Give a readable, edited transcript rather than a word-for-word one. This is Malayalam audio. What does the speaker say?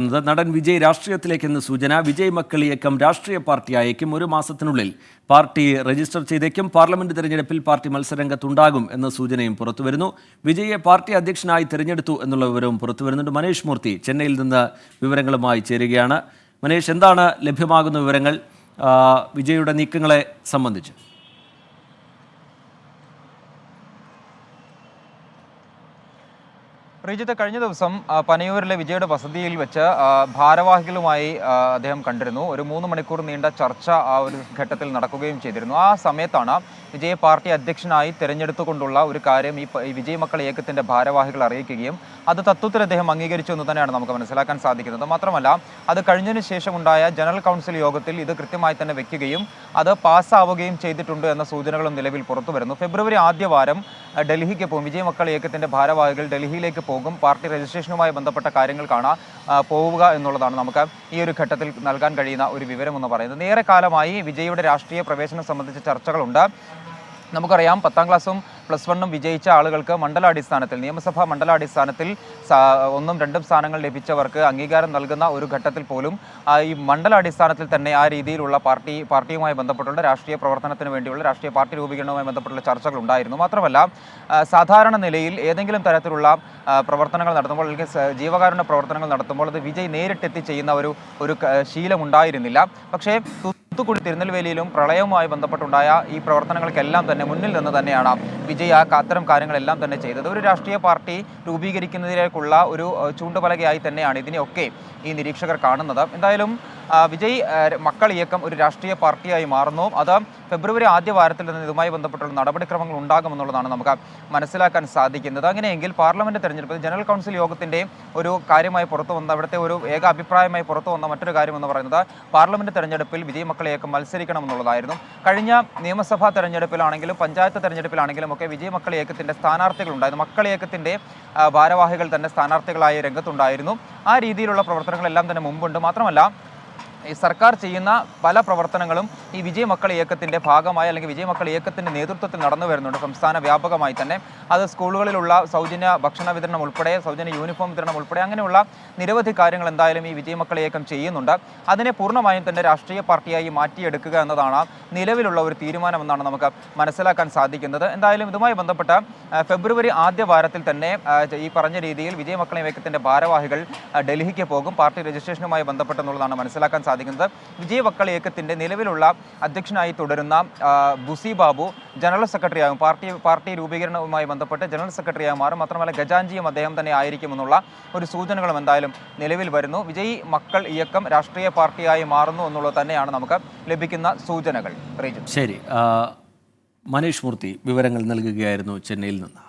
നടൻ വിജയ് രാഷ്ട്രീയത്തിലേക്കെന്ന് സൂചന. വിജയ് മക്കൾ ഇയക്കം രാഷ്ട്രീയ പാർട്ടിയായേക്കും. 1 മാസത്തിനുള്ളിൽ പാർട്ടി രജിസ്റ്റർ ചെയ്തേക്കും. പാർലമെന്റ് തെരഞ്ഞെടുപ്പിൽ പാർട്ടി മത്സരരംഗത്തുണ്ടാകും എന്ന സൂചനയും പുറത്തുവരുന്നു. വിജയെ പാർട്ടി അധ്യക്ഷനായി തെരഞ്ഞെടുത്തു എന്നുള്ള വിവരവും പുറത്തുവരുന്നുണ്ട്. മനേഷ് മൂർത്തി ചെന്നൈയിൽ നിന്ന് വിവരങ്ങളുമായി ചേരുകയാണ്. മനേഷ്, എന്താണ് ലഭ്യമാകുന്ന വിവരങ്ങൾ വിജയുടെ നീക്കങ്ങളെ സംബന്ധിച്ച്? ശ്രീജിത്ത്, കഴിഞ്ഞ ദിവസം പനയൂരിലെ വിജയുടെ വസതിയിൽ വെച്ച് ഭാരവാഹികളുമായി അദ്ദേഹം കണ്ടിരുന്നു. ഒരു 3 മണിക്കൂർ നീണ്ട ചർച്ച ആ ഒരു ഘട്ടത്തിൽ നടക്കുകയും ചെയ്തിരുന്നു. ആ സമയത്താണ് വിജയെ പാർട്ടി അധ്യക്ഷനായി തിരഞ്ഞെടുത്തുകൊണ്ടുള്ള ഒരു കാര്യം ഈ വിജയ് മക്കൾ ഇയക്കത്തിൻ്റെ ഭാരവാഹികൾ അറിയിക്കുകയും അത് തത്വത്തിൽ അദ്ദേഹം അംഗീകരിച്ചു എന്ന് തന്നെയാണ് നമുക്ക് മനസ്സിലാക്കാൻ സാധിക്കുന്നത്. മാത്രമല്ല, അത് കഴിഞ്ഞതിന് ശേഷമുണ്ടായ ജനറൽ കൗൺസിൽ യോഗത്തിൽ ഇത് കൃത്യമായി തന്നെ വെക്കുകയും അത് പാസ്സാവുകയും ചെയ്തിട്ടുണ്ട് എന്ന സൂചനകളും നിലവിൽ പുറത്തു വരുന്നു. ഫെബ്രുവരി ആദ്യവാരം ഡൽഹിക്ക് പോകും. വിജയ് മക്കൾ ഇയക്കത്തിൻ്റെ ഭാരവാഹികൾ ഡൽഹിയിലേക്ക് പോകും. പാർട്ടി രജിസ്ട്രേഷനുമായി ബന്ധപ്പെട്ട കാര്യങ്ങൾ കാണാൻ പോവുക എന്നുള്ളതാണ് നമുക്ക് ഈ ഒരു ഘട്ടത്തിൽ നൽകാൻ കഴിയുന്ന ഒരു വിവരമെന്ന് പറയുന്നത്. ഏറെ കാലമായി വിജയുടെ രാഷ്ട്രീയ പ്രവേശനം സംബന്ധിച്ച ചർച്ചകളുണ്ട്. നമുക്കറിയാം, 10ാം ക്ലാസ്സും +1 വിജയിച്ച ആളുകൾക്ക് മണ്ഡലാടിസ്ഥാനത്തിൽ, നിയമസഭാ മണ്ഡലാടിസ്ഥാനത്തിൽ 1ഉം 2ഉം സ്ഥാനങ്ങൾ ലഭിച്ചവർക്ക് അംഗീകാരം നൽകുന്ന ഒരു ഘട്ടത്തിൽ പോലും ഈ മണ്ഡലാടിസ്ഥാനത്തിൽ തന്നെ ആ രീതിയിലുള്ള പാർട്ടിയുമായി ബന്ധപ്പെട്ടുള്ള രാഷ്ട്രീയ പ്രവർത്തനത്തിന് വേണ്ടിയുള്ള രാഷ്ട്രീയ പാർട്ടി രൂപീകരണവുമായി ബന്ധപ്പെട്ടുള്ള ചർച്ചകൾ ഉണ്ടായിരുന്നു. മാത്രമല്ല, സാധാരണ നിലയിൽ ഏതെങ്കിലും തരത്തിലുള്ള പ്രവർത്തനങ്ങൾ നടത്തുമ്പോൾ അല്ലെങ്കിൽ ജീവകാരുണ്യ പ്രവർത്തനങ്ങൾ നടത്തുമ്പോൾ അത് വിജയ് നേരിട്ടെത്തി ചെയ്യുന്ന ഒരു ശീലമുണ്ടായിരുന്നില്ല. പക്ഷേ തൂത്തുക്കുടി തിരുനെൽവേലിയിലും പ്രളയവുമായി ബന്ധപ്പെട്ടുണ്ടായ ഈ പ്രവർത്തനങ്ങൾക്കെല്ലാം തന്നെ മുന്നിൽ നിന്ന് തന്നെയാണ് വിജയ് അത്തരം കാര്യങ്ങളെല്ലാം തന്നെ ചെയ്തത്. ഒരു രാഷ്ട്രീയ പാർട്ടി രൂപീകരിക്കുന്നതിലേക്കുള്ള ഒരു ചൂണ്ടുപലകയായി തന്നെയാണ് ഇതിനെയൊക്കെ ഈ നിരീക്ഷകർ കാണുന്നത്. എന്തായാലും വിജയ് മക്കൾ ഇയക്കം ഒരു രാഷ്ട്രീയ പാർട്ടിയായി മാറുന്നു. അത് ഫെബ്രുവരി ആദ്യവാരത്തിൽ നിന്ന് ഇതുമായി ബന്ധപ്പെട്ടുള്ള നടപടിക്രമങ്ങൾ ഉണ്ടാകുമെന്നുള്ളതാണ് നമുക്ക് മനസ്സിലാക്കാൻ സാധിക്കുന്നത്. അങ്ങനെയെങ്കിൽ പാർലമെന്റ് തെരഞ്ഞെടുപ്പിൽ ജനറൽ കൗൺസിൽ യോഗത്തിന്റെ ഒരു കാര്യമായി പുറത്തു വന്ന, അവിടുത്തെ ഒരു ഏക അഭിപ്രായമായി പുറത്തു വന്ന മറ്റൊരു കാര്യം എന്ന് പറയുന്നത് പാർലമെന്റ് തെരഞ്ഞെടുപ്പിൽ വിജയ് മക്കൾ ഇയക്കം മത്സരിക്കണമെന്നുള്ളതായിരുന്നു. കഴിഞ്ഞ നിയമസഭാ തെരഞ്ഞെടുപ്പിലാണെങ്കിലും പഞ്ചായത്ത് തെരഞ്ഞെടുപ്പിലാണെങ്കിലും ഒക്കെ വിജയ് മക്കൾ ഇയക്കത്തിന്റെ സ്ഥാനാർത്ഥികളുണ്ടായിരുന്നു. മക്കൾ ഇയക്കത്തിന്റെ ഭാരവാഹികൾ തന്നെ സ്ഥാനാർത്ഥികളായി രംഗത്തുണ്ടായിരുന്നു. ആ രീതിയിലുള്ള പ്രവർത്തനങ്ങളെല്ലാം തന്നെ മുമ്പുണ്ട്. മാത്രമല്ല, ഈ സർക്കാർ ചെയ്യുന്ന പല പ്രവർത്തനങ്ങളും ഈ വിജയ് മക്കൾ ഇയക്കത്തിൻ്റെ ഭാഗമായി അല്ലെങ്കിൽ വിജയ് മക്കൾ ഇയക്കത്തിൻ്റെ നേതൃത്വത്തിൽ നടന്നു വരുന്നുണ്ട്. സംസ്ഥാന വ്യാപകമായി തന്നെ അത് സ്കൂളുകളിലുള്ള സൗജന്യ ഭക്ഷണ വിതരണം ഉൾപ്പെടെ, സൗജന്യ യൂണിഫോം വിതരണം ഉൾപ്പെടെ അങ്ങനെയുള്ള നിരവധി കാര്യങ്ങൾ എന്തായാലും ഈ വിജയ് മക്കൾ ഇയക്കം ചെയ്യുന്നുണ്ട്. അതിനെ പൂർണ്ണമായും തന്നെ രാഷ്ട്രീയ പാർട്ടിയായി മാറ്റിയെടുക്കുക എന്നതാണ് നിലവിലുള്ള ഒരു തീരുമാനമെന്നാണ് നമുക്ക് മനസ്സിലാക്കാൻ സാധിക്കുന്നത്. എന്തായാലും ഇതുമായി ബന്ധപ്പെട്ട് ഫെബ്രുവരി ആദ്യവാരത്തിൽ തന്നെ ഈ പറഞ്ഞ രീതിയിൽ വിജയ് മക്കൾ ഇയക്കത്തിൻ്റെ ഭാരവാഹികൾ ഡൽഹിക്ക് പോകും. പാർട്ടി രജിസ്ട്രേഷനുമായി ബന്ധപ്പെട്ടെന്നുള്ളതാണ് മനസ്സിലാക്കാൻ സാധിക്കുന്നത്. വിജയ് മക്കൾ ഇയക്കത്തിന്റെ നിലവിലുള്ള അധ്യക്ഷനായി തുടരുന്ന ബുസി ബാബു ജനറൽ സെക്രട്ടറിയാകും. പാർട്ടി രൂപീകരണവുമായി ബന്ധപ്പെട്ട് ജനറൽ സെക്രട്ടറിയായി മാറും. മാത്രമല്ല, ഖജാൻജിയും അദ്ദേഹം തന്നെ ആയിരിക്കുമെന്നുള്ള ഒരു സൂചനകളും എന്തായാലും നിലവിൽ വരുന്നു. വിജയ് മക്കൾ ഇയക്കം രാഷ്ട്രീയ പാർട്ടിയായി മാറുന്നു എന്നുള്ളത് തന്നെയാണ് നമുക്ക് ലഭിക്കുന്ന സൂചനകൾ. ശരി, മനേഷ് മൂർത്തി വിവരങ്ങൾ നൽകുകയായിരുന്നു ചെന്നൈയിൽ നിന്ന്.